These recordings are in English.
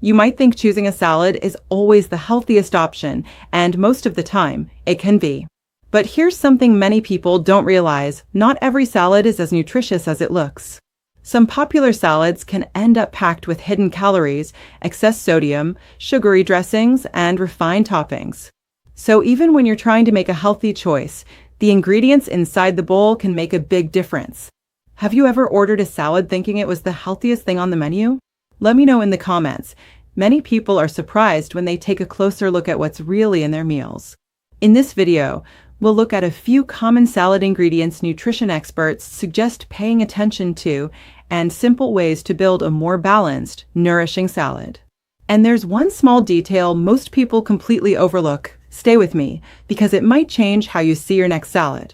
You might think choosing a salad is always the healthiest option, and most of the time, it can be. But here's something many people don't realize: not every salad is as nutritious as it looks. Some popular salads can end up packed with hidden calories, excess sodium, sugary dressings, and refined toppings. So even when you're trying to make a healthy choice, the ingredients inside the bowl can make a big difference. Have you ever ordered a salad thinking it was the healthiest thing on the menu? Let me know in the comments. Many people are surprised when they take a closer look at what's really in their meals. In this video, we'll look at a few common salad ingredients nutrition experts suggest paying attention to and simple ways to build a more balanced, nourishing salad. And there's one small detail most people completely overlook. Stay with me, because it might change how you see your next salad.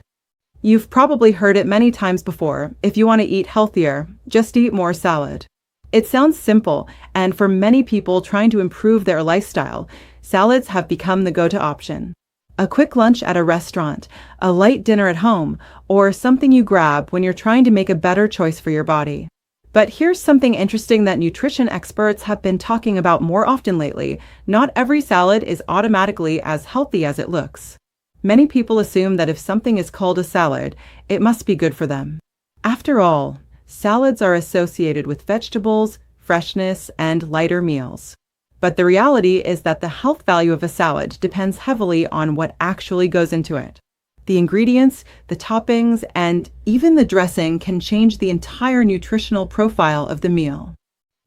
You've probably heard it many times before: if you want to eat healthier, just eat more salad. It sounds simple, and for many people trying to improve their lifestyle, salads have become the go-to option. A quick lunch at a restaurant, a light dinner at home, or something you grab when you're trying to make a better choice for your body. But here's something interesting that nutrition experts have been talking about more often lately: not every salad is automatically as healthy as it looks. Many people assume that if something is called a salad, it must be good for them. After all, salads are associated with vegetables, freshness, and lighter meals. But the reality is that the health value of a salad depends heavily on what actually goes into it. The ingredients, the toppings, and even the dressing can change the entire nutritional profile of the meal.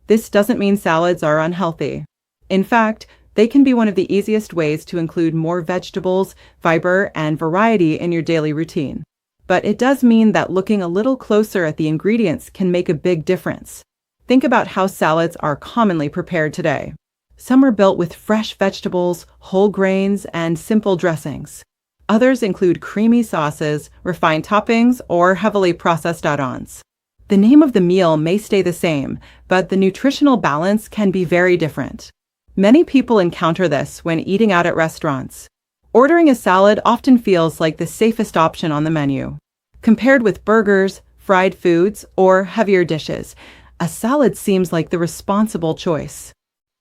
This doesn't mean salads are unhealthy. In fact, they can be one of the easiest ways to include more vegetables, fiber, and variety in your daily routine. But it does mean that looking a little closer at the ingredients can make a big difference. Think about how salads are commonly prepared today. Some are built with fresh vegetables, whole grains, and simple dressings. Others include creamy sauces, refined toppings, or heavily processed add-ons. The name of the meal may stay the same, but the nutritional balance can be very different. Many people encounter this when eating out at restaurants. Ordering a salad often feels like the safest option on the menu. Compared with burgers, fried foods, or heavier dishes, a salad seems like the responsible choice.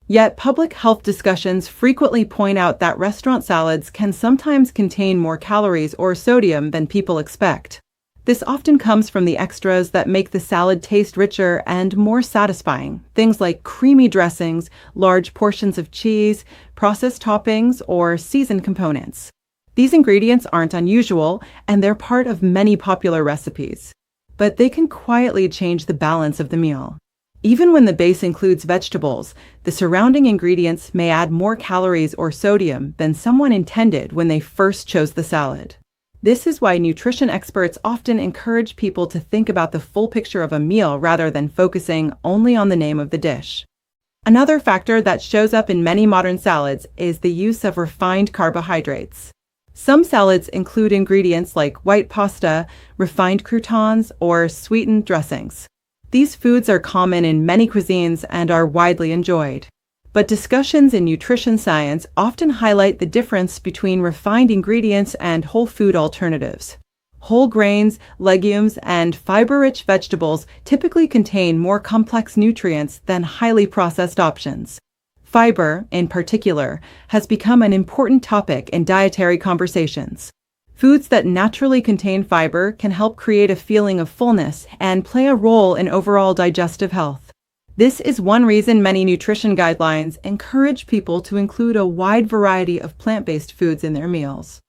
Yet public health discussions frequently point out that restaurant salads can sometimes contain more calories or sodium than people expect. This often comes from the extras that make the salad taste richer and more satisfying, things like creamy dressings, large portions of cheese, processed toppings, or seasoned components. These ingredients aren't unusual, and they're part of many popular recipes. But they can quietly change the balance of the meal. Even when the base includes vegetables, the surrounding ingredients may add more calories or sodium than someone intended when they first chose the salad. This is why nutrition experts often encourage people to think about the full picture of a meal rather than focusing only on the name of the dish. Another factor that shows up in many modern salads is the use of refined carbohydrates. Some salads include ingredients like white pasta, refined croutons, or sweetened dressings. These foods are common in many cuisines and are widely enjoyed. But discussions in nutrition science often highlight the difference between refined ingredients and whole food alternatives. Whole grains, legumes, and fiber-rich vegetables typically contain more complex nutrients than highly processed options. Fiber, in particular, has become an important topic in dietary conversations. Foods that naturally contain fiber can help create a feeling of fullness and play a role in overall digestive health. This is one reason many nutrition guidelines encourage people to include a wide variety of plant-based foods in their meals.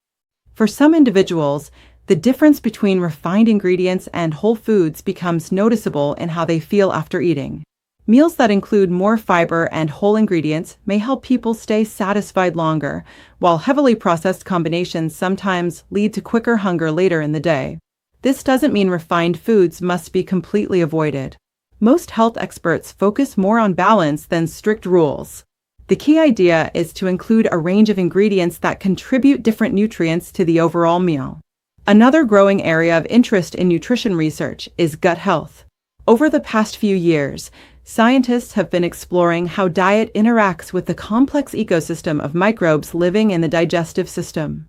For some individuals, the difference between refined ingredients and whole foods becomes noticeable in how they feel after eating. Meals that include more fiber and whole ingredients may help people stay satisfied longer, while heavily processed combinations sometimes lead to quicker hunger later in the day. This doesn't mean refined foods must be completely avoided. Most health experts focus more on balance than strict rules. The key idea is to include a range of ingredients that contribute different nutrients to the overall meal. Another growing area of interest in nutrition research is gut health. Over the past few years, scientists have been exploring how diet interacts with the complex ecosystem of microbes living in the digestive system.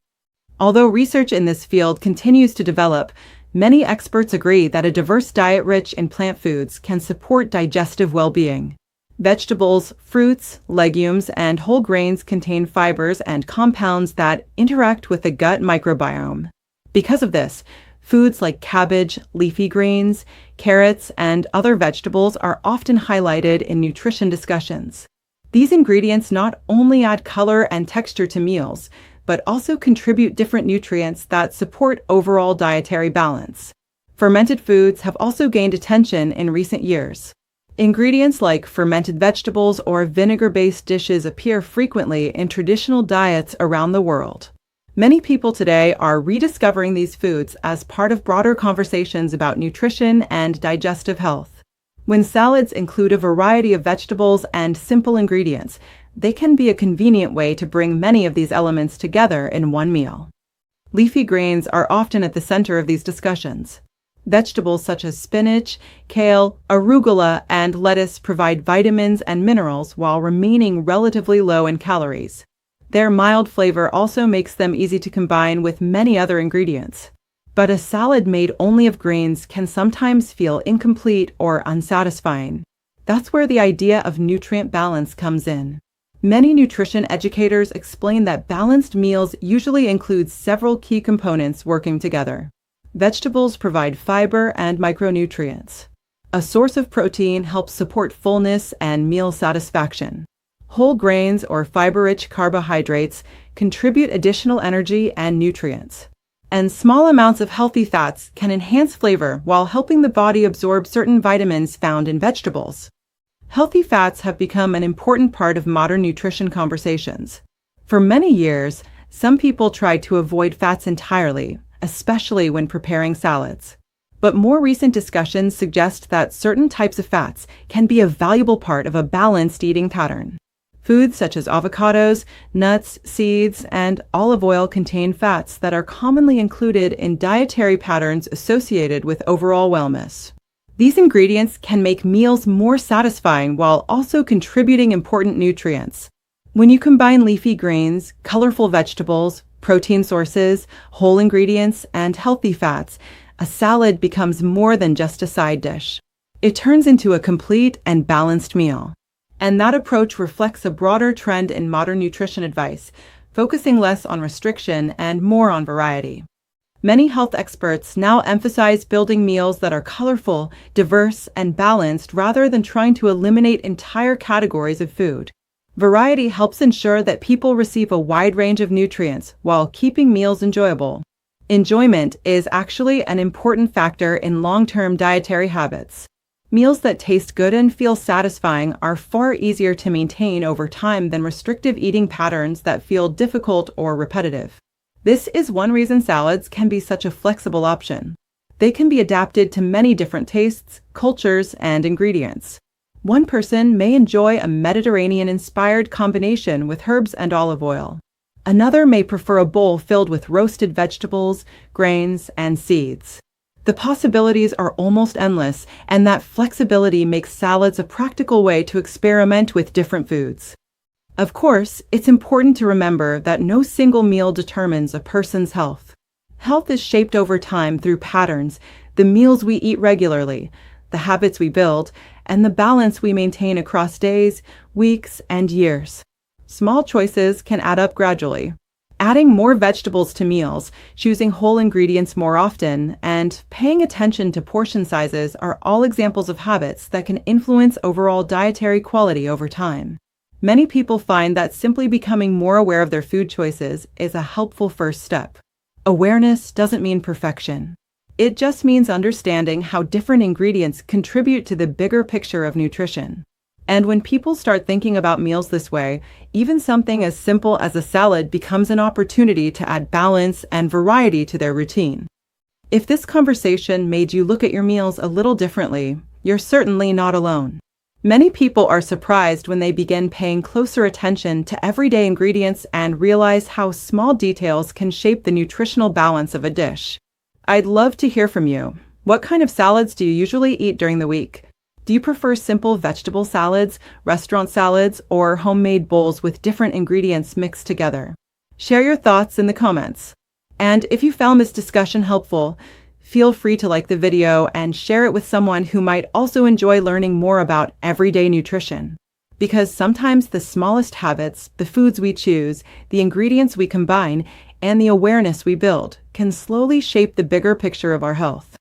Although research in this field continues to develop, many experts agree that a diverse diet rich in plant foods can support digestive well-being. Vegetables, fruits, legumes, and whole grains contain fibers and compounds that interact with the gut microbiome. Because of this, foods like cabbage, leafy greens, carrots, and other vegetables are often highlighted in nutrition discussions. These ingredients not only add color and texture to meals, but also contribute different nutrients that support overall dietary balance. Fermented foods have also gained attention in recent years. Ingredients like fermented vegetables or vinegar-based dishes appear frequently in traditional diets around the world. Many people today are rediscovering these foods as part of broader conversations about nutrition and digestive health. When salads include a variety of vegetables and simple ingredients, they can be a convenient way to bring many of these elements together in one meal. Leafy greens are often at the center of these discussions. Vegetables such as spinach, kale, arugula, and lettuce provide vitamins and minerals while remaining relatively low in calories. Their mild flavor also makes them easy to combine with many other ingredients. But a salad made only of greens can sometimes feel incomplete or unsatisfying. That's where the idea of nutrient balance comes in. Many nutrition educators explain that balanced meals usually include several key components working together. Vegetables provide fiber and micronutrients. A source of protein helps support fullness and meal satisfaction. Whole grains or fiber-rich carbohydrates contribute additional energy and nutrients. And small amounts of healthy fats can enhance flavor while helping the body absorb certain vitamins found in vegetables. Healthy fats have become an important part of modern nutrition conversations. For many years, some people tried to avoid fats entirely, especially when preparing salads. But more recent discussions suggest that certain types of fats can be a valuable part of a balanced eating pattern. Foods such as avocados, nuts, seeds, and olive oil contain fats that are commonly included in dietary patterns associated with overall wellness. These ingredients can make meals more satisfying while also contributing important nutrients. When you combine leafy greens, colorful vegetables, protein sources, whole ingredients, and healthy fats, a salad becomes more than just a side dish. It turns into a complete and balanced meal. And that approach reflects a broader trend in modern nutrition advice, focusing less on restriction and more on variety. Many health experts now emphasize building meals that are colorful, diverse, and balanced rather than trying to eliminate entire categories of food. Variety helps ensure that people receive a wide range of nutrients while keeping meals enjoyable. Enjoyment is actually an important factor in long-term dietary habits. Meals that taste good and feel satisfying are far easier to maintain over time than restrictive eating patterns that feel difficult or repetitive. This is one reason salads can be such a flexible option. They can be adapted to many different tastes, cultures, and ingredients. One person may enjoy a Mediterranean-inspired combination with herbs and olive oil. Another may prefer a bowl filled with roasted vegetables, grains, and seeds. The possibilities are almost endless, and that flexibility makes salads a practical way to experiment with different foods. Of course, it's important to remember that no single meal determines a person's health. Health is shaped over time through patterns, the meals we eat regularly, the habits we build, and the balance we maintain across days, weeks, and years. Small choices can add up gradually. Adding more vegetables to meals, choosing whole ingredients more often, and paying attention to portion sizes are all examples of habits that can influence overall dietary quality over time. Many people find that simply becoming more aware of their food choices is a helpful first step. Awareness doesn't mean perfection. It just means understanding how different ingredients contribute to the bigger picture of nutrition. And when people start thinking about meals this way, even something as simple as a salad becomes an opportunity to add balance and variety to their routine. If this conversation made you look at your meals a little differently, you're certainly not alone. Many people are surprised when they begin paying closer attention to everyday ingredients and realize how small details can shape the nutritional balance of a dish. I'd love to hear from you. What kind of salads do you usually eat during the week? Do you prefer simple vegetable salads, restaurant salads, or homemade bowls with different ingredients mixed together? Share your thoughts in the comments. And if you found this discussion helpful, feel free to like the video and share it with someone who might also enjoy learning more about everyday nutrition. Because sometimes the smallest habits, the foods we choose, the ingredients we combine, and the awareness we build can slowly shape the bigger picture of our health.